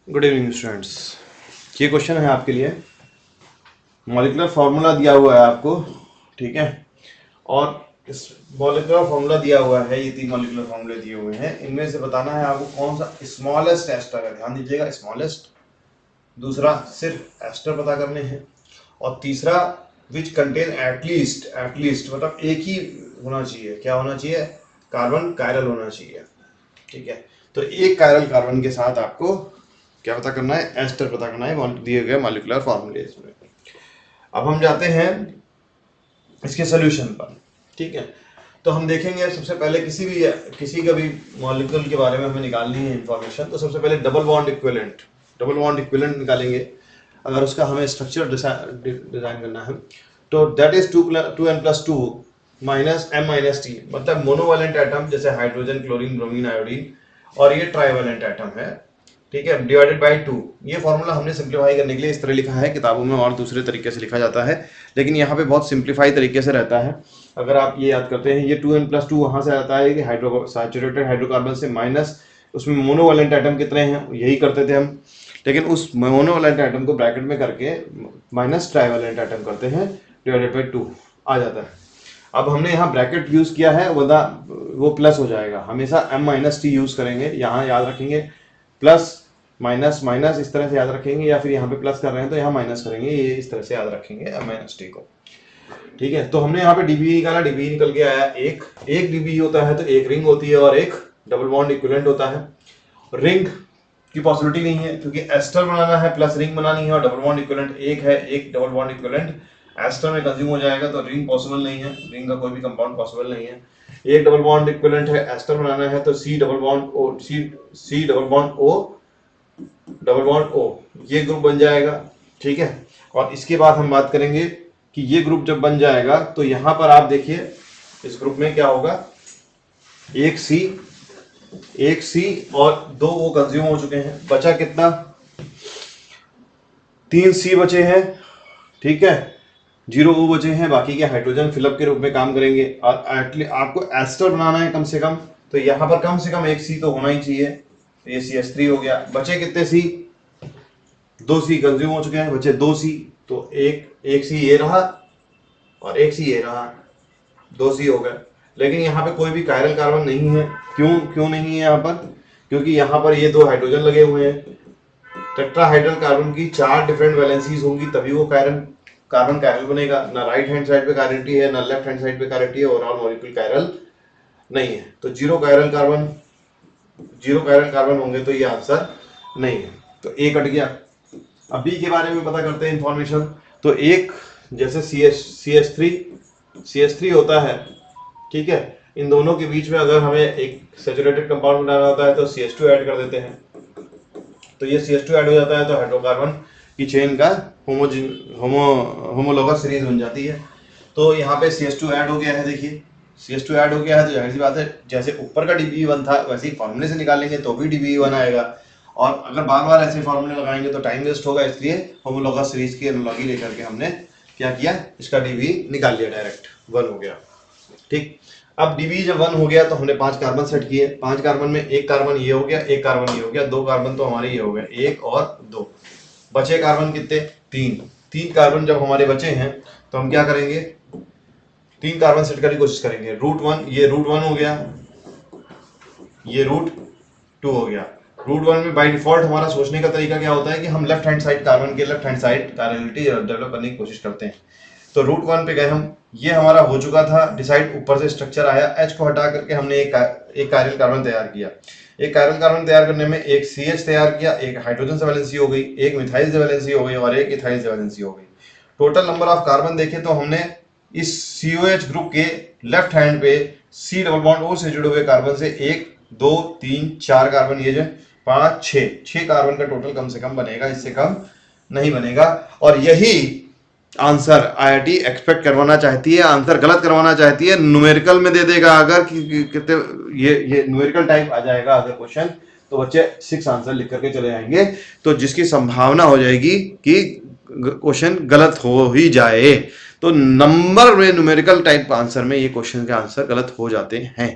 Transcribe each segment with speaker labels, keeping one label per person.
Speaker 1: Good evening students. ये question है आपके लिए। मॉलिक्यूलर फार्मूला दिया हुआ है आपको, ठीक है। और इस मॉलिक्यूलर फार्मूला दिया हुआ है, ये 3 मॉलिक्यूलर फार्मूले दिए हुए हैं। इनमें से बताना है आपको कौन सा स्मॉलेस्ट एस्टर है। ध्यान दीजिएगा, स्मॉलेस्ट। दूसरा सिर्फ एस्टर पता करने हैं। और तीसरा विच कंटेन एटलीस्ट मतलब एक ही होना चाहिए। क्या होना चाहिए? कार्बन कायरल होना चाहिए, ठीक है। तो एक कायरल कार्बन के साथ आपको क्या पता करना है? एस्टर पता करना है दिए गए मॉलिक्यूलर फार्मूले में। अब हम जाते हैं इसके सोल्यूशन पर, ठीक है। तो हम देखेंगे सबसे पहले किसी का भी मॉलिक्यूल के बारे में हमें निकालनी है इंफॉर्मेशन, तो सबसे पहले डबल बॉन्ड इक्विवेलेंट निकालेंगे। अगर उसका हमें स्ट्रक्चर डिजाइन करना है तो that is 2n+2 minus m-t, मतलब मोनोवैलेंट एटम जैसे हाइड्रोजन, क्लोरीन, ब्रोमीन, आयोडीन, और ये ट्राइवैलेंट एटम है, ठीक है, डिवाइडेड बाय 2। ये फॉर्मूला हमने सिंप्लीफाई करने के लिए इस तरह लिखा है। किताबों में और दूसरे तरीके से लिखा जाता है, लेकिन यहाँ पे बहुत सिंप्लीफाई तरीके से रहता है। अगर आप ये याद करते हैं, ये 2n+2 वहाँ से आता है कि सैचुरेटेड हाइड्रोकार्बन से माइनस उसमें मोनोवैलेंट एटम कितने हैं यही करते थे हम, लेकिन उस मोनोवैलेंट एटम को ब्रैकेट में करके माइनस ट्राइवैलेंट एटम करते हैं, डिवाइडेड बाय 2 आ जाता है। अब हमने यहाँ ब्रैकेट यूज किया है, वो प्लस हो जाएगा। हमेशा m-t यूज करेंगे, यहाँ याद रखेंगे प्लस माइनस माइनस इस तरह से याद रखेंगे, या फिर यहाँ पे प्लस कर रहे हैं तो यहाँ माइनस करेंगे, ये इस तरह से याद रखेंगे m-t को, ठीक है। तो हमने यहाँ पे dBe निकाला, dBe निकल के आया एक dBe होता है तो एक रिंग होती है और एक डबल बॉन्ड इक्विवेलेंट होता है। रिंग की पॉसिबिलिटी नहीं है क्योंकि एस्टर बनाना है प्लस रिंग बनानी है, और डबल बॉन्ड इक्विवेलेंट एक है, एक डबल बॉन्ड इक्विवेलेंट एस्टर में कंज्यूम हो जाएगा, तो रिंग पॉसिबल नहीं है, रिंग का कोई भी कंपाउंड पॉसिबल नहीं है। एक डबल बॉन्ड इक्विवेलेंट है, एस्टर बनाना है तो C डबल बॉन्ड O ये ग्रुप बन जाएगा, ठीक है। और इसके बाद हम बात करेंगे कि ये ग्रुप जब बन जाएगा तो यहां पर आप देखिए इस ग्रुप में क्या होगा, एक C और 2 O कंज्यूम हो चुके हैं, बचा कितना? 3 C बचे हैं, ठीक है, 0 O बचे हैं, बाकी के हाइड्रोजन फिलअप के रूप में काम करेंगे। और आपको एस्टर बनाना है कम से कम, तो यहां पर कम से कम एक C तो होना ही चाहिए, तो ये CH3 हो गया। बचे कितने C? 2 C कंज्यूम हो चुके हैं, बचे 2 C, तो एक C ये रहा और एक C ये रहा, 2 C हो गए। लेकिन यहाँ पे कोई भी कायरल कार्बन नहीं है। क्यों नहीं है यहाँ पर? क्योंकि यहाँ पर ये 2 हाइड्रोजन लगे हुए हैं। टेट्राहाइड्रल कार्बन की 4 डिफरेंट वैलेंसीज होंगी तभी वो कार्बन कायरल बनेगा। ना राइट हैंड साइड पे कायरलिटी है, ना लेफ्ट हैंड साइड पे कायरलिटी है, ओवरऑल मॉलिक्यूल कायरल नहीं है। तो जीरो कायरल कार्बन होंगे तो ये आंसर नहीं है, तो ए कट गया। अब बी के बारे में पता करते हैं इंफॉर्मेशन। तो एक जैसे CH3 होता है, ठीक है, इन दोनों के बीच में अगर हमें एक सैचुरेटेड कंपाउंड बनाना होता है तो CH2 ऐड कर देते हैं, तो ये CH2 ऐड हो जाता है तो हाइड्रोकार्बन की चेन का होमोलोगस सीरीज बन जाती है। तो यहाँ पे CH2 ऐड हो गया है, देखिए CH2 ऐड हो गया है, तो जाहिर सी बात है जैसे ऊपर का dBe1 था वैसे ही फॉर्मूले से निकालेंगे तो भी dBe1 आएगा। और अगर बार बार ऐसे फॉर्मूले लगाएंगे तो टाइम वेस्ट होगा, इसलिए होमोलोगस सीरीज की एनालॉजी लेकर के हमने क्या किया, इसका dBe निकाल लिया, डायरेक्ट 1 हो गया, ठीक। अब dBe जब 1 हो गया तो हमने 5 कार्बन सेट किए। 5 कार्बन में एक कार्बन ये हो गया, एक कार्बन ये हो गया, 2 कार्बन तो हमारे ये हो गए, 1 और 2। बचे कार्बन कितने? 3 कार्बन जब हमारे बचे हैं तो हम क्या करेंगे, 3 कार्बन सेट करने की कोशिश करेंगे। √1, ये √1 हो गया, ये √2 हो गया। √1 में बाय डिफॉल्ट हमारा सोचने का तरीका क्या होता है कि हम लेफ्ट हैंड साइड कार्बन के left hand side chirality develop करने की कोशिश करते हैं। तो √1 पे गए हम, ये हमारा हो चुका था डिसाइड, ऊपर से स्ट्रक्चर आया, H को हटा करके हमने एक कायरल कार्बन तैयार किया। एक कायरल कार्बन तैयार करने में एक CH तैयार किया, एक हाइड्रोजन से वैलेंसी हो गई, एक मिथाइल से वैलेंसी हो गई और एक इथाइल से वैलेंसी हो गई। टोटल नंबर ऑफ कार्बन देखें तो हमने इस COH ग्रुप के लेफ्ट हैंड पे C डबल बॉन्ड O से जुड़े हुए कार्बन से 1 2 3 4 कार्बन, ये जो 5 6 कार्बन का टोटल कम से कम बनेगा, इससे कम नहीं बनेगा। और यही आंसर IIT एक्सपेक्ट करवाना चाहती है, आंसर गलत करवाना चाहती है, न्यूमेरिकल में दे देगा अगर कितने ये न्यूमेरिकल टाइप आ जाएगा अगर क्वेश्चन, तो बच्चे 6 आंसर लिख करके चले जाएंगे, तो जिसकी संभावना हो जाएगी कि क्वेश्चन गलत हो ही जाए। तो नंबर में न्यूमेरिकल टाइप आंसर में ये क्वेश्चन के आंसर गलत हो जाते हैं।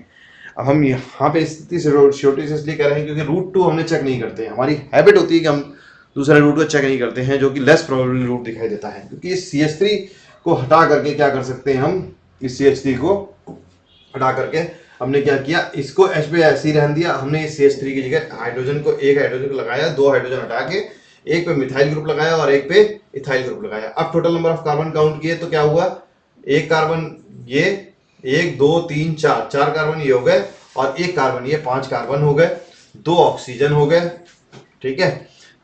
Speaker 1: अब हम यहाँ पे इतनी श्योरिटी से इसलिए कह रहे हैं क्योंकि रूट 2 हमने चेक नहीं करते हैं, हमारी हैबिट होती है कि हम दूसरे रूट को चेक नहीं करते हैं, जो कि लेस प्रोबेबल रूट दिखाई देता है। क्योंकि इस CH3 को हटा करके क्या कर सकते हैं हम, इस CH3 को हटा करके हमने क्या किया, इसको H पे ऐसे ही रहने दिया, हमने इस CH3 की जगह हाइड्रोजन को, एक हाइड्रोजन को लगाया, दो हाइड्रोजन हटा के एक पे मिथाइल ग्रुप लगाया और एक पे इथाइल ग्रुप लगाया। अब total number of carbon count किए तो क्या हुआ, एक कार्बन ये, 1 2 3 4, 4 कार्बन ये हो गए और एक कार्बन ये, 5 कार्बन हो गए, 2 ऑक्सीजन हो गए। ठीक है,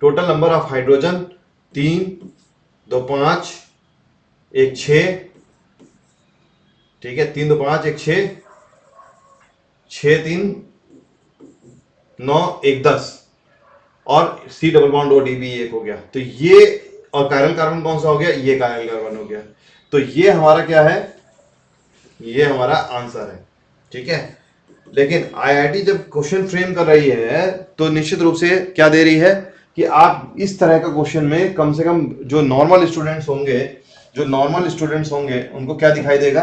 Speaker 1: टोटल नंबर ऑफ हाइड्रोजन 3 2 5 1 6, ठीक है, 3 2 5 1 6, 6 3 9 1 10 और C डबल बॉन्ड OD भी एक हो गया। तो ये, और कायरल कार्बन कौन सा हो गया, ये कायरल कार्बन हो गया। तो ये हमारा क्या है, ये हमारा आंसर है। ठीक है, लेकिन IIT जब क्वेश्चन फ्रेम कर रही है तो निश्चित रूप से क्या दे रही है कि आप इस तरह का क्वेश्चन में कम से कम जो नॉर्मल स्टूडेंट्स होंगे उनको क्या दिखाई देगा,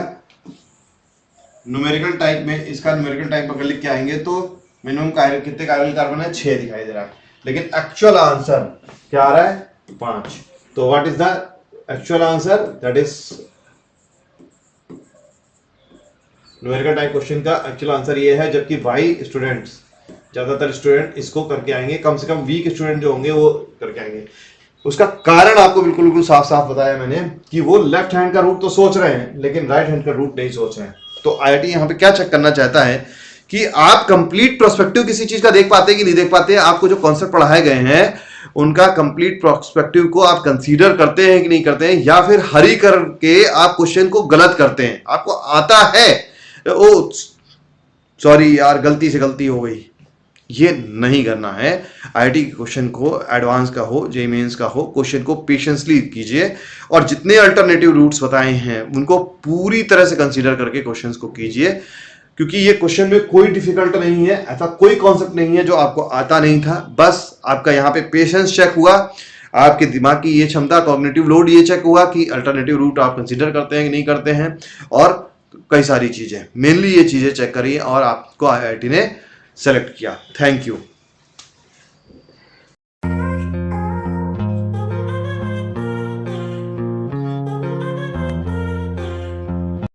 Speaker 1: न्यूमेरिकल टाइप में, इसका न्यूमेरिकल टाइप अगर लिख के आएंगे तो मिनिमम कितने कायरल कार्बन है, 6 दिखाई दे रहा है, लेकिन एक्चुअल आंसर क्या आ रहा है, 5। तो what is the actual answer, that is numerical type question का एक्चुअल आंसर ये है। जबकि भाई स्टूडेंट्स, ज्यादातर स्टूडेंट इसको करके आएंगे, कम से कम वीक स्टूडेंट जो होंगे वो करके आएंगे। उसका कारण आपको बिल्कुल बिल्कुल साफ साफ बताया मैंने कि वो लेफ्ट हैंड का रूट तो सोच रहे हैं लेकिन राइट हैंड का रूट नहीं सोच रहे हैं। तो IIT यहाँ पे क्या चेक करना चाहता है कि आप कंप्लीट प्रोस्पेक्टिव किसी चीज का देख पाते हैं कि नहीं देख पाते, आपको जो कॉन्सेप्ट पढ़ाए गए हैं उनका कंप्लीट प्रोस्पेक्टिव को आप कंसीडर करते हैं कि नहीं करते हैं, या फिर हरी करके आप क्वेश्चन को गलत करते हैं। आपको आता है, ओ सॉरी यार गलती से गलती हो गई, ये नहीं करना है। IIT के क्वेश्चन को, एडवांस का हो, JEE मेंस का हो, क्वेश्चन को पेशेंसली कीजिए और जितने अल्टरनेटिव रूट्स बताए हैं उनको पूरी तरह से कंसीडर करके क्वेश्चंस को कीजिए, क्योंकि ये क्वेश्चन में कोई डिफिकल्ट नहीं है, ऐसा कोई कॉन्सेप्ट नहीं है जो आपको आता नहीं था। बस आपका यहाँ पे पेशेंस चेक हुआ, आपके दिमाग की ये क्षमता, कॉग्निटिव लोड ये चेक हुआ कि अल्टरनेटिव रूट आप कंसीडर करते हैं कि नहीं करते हैं, और कई सारी चीजें, मेनली ये चीजें चेक करी और आपको IIT ने सेलेक्ट किया। Thank you.